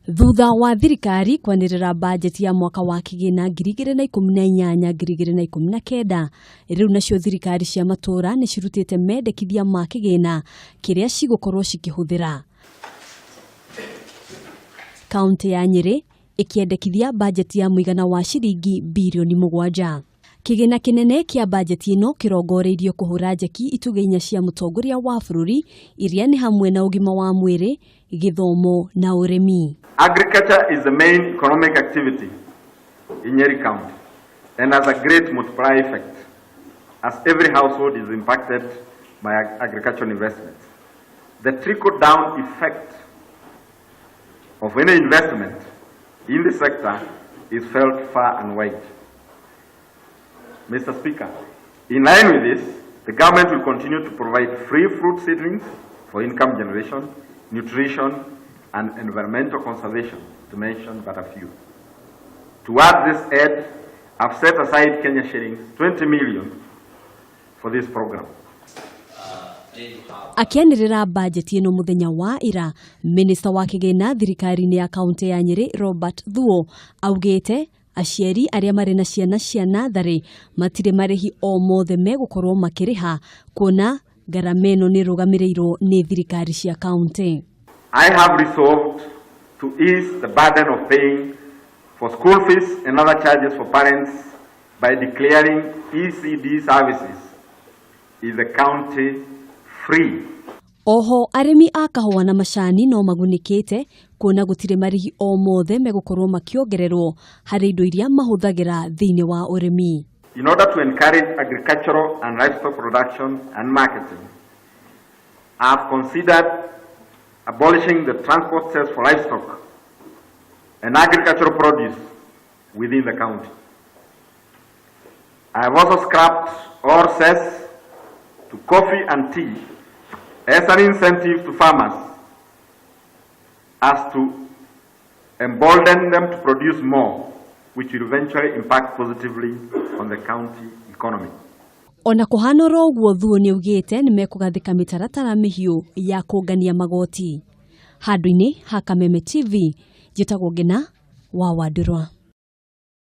Thutha wa thirikari kwanirira bajeti ya mwaka wa kigina 2018-2019 riu nacio thirikari cia matura ni cirutite mendekithia ma kigina kiria cigukorwo cikihuthira. Kaunti ya Nyeri ikiendekithia bajeti ya muigana wa ciringi birioni mugwanja. Kigina kinene kia bajeti ino kurongorerio kuhura jeki itugi inya cia mutongoria wa bururi iria ni hamwe na ugima wa mwiri, githomo na urimi. Agriculture is the main economic activity in Nyeri County and has a great multiplier effect as every household is impacted by agricultural investments. The trickle-down effect of any investment in the sector is felt far and wide. Mr. Speaker, in line with this, the government will continue to provide free fruit seedlings for income generation, nutrition, and environmental conservation, to mention but a few. Towards this aid, I've set aside Kenya shillings 20 million for this program. Akianirira bajeti ino muthenya wa ira, Minister wa kigina Thirikari ya kaunti ya Nyeri Robert Thuo augite aciari aria mari na ciana cia nathari matire marihi o mothe megukorwo makiriha kuona garama ino ni rugamirirwo ni thirikari cia kaunti. I have resolved to ease the burden of paying for school fees and other charges for parents by declaring ECD services in the county free. Oho arimi a kahua na macani no magunikite kuona gutire marihi o mothe megukorwo makiongererwo hari indo iria mahuthagira thiini wa urimi. In order to encourage agricultural and livestock production and marketing, I have considered abolishing the transport cess for livestock and agricultural produce within the county. I have also scrapped all cess to coffee and tea as an incentive to farmers as to embolden them to produce more, which will eventually impact positively on the county economy. Ona kuhana roguo Thuo ni ugite ni mekugathika mitaratara mihiu ya kungania magoti. Handu-ini ha Kameme TV, jitagwo Gina wa Wadurwa.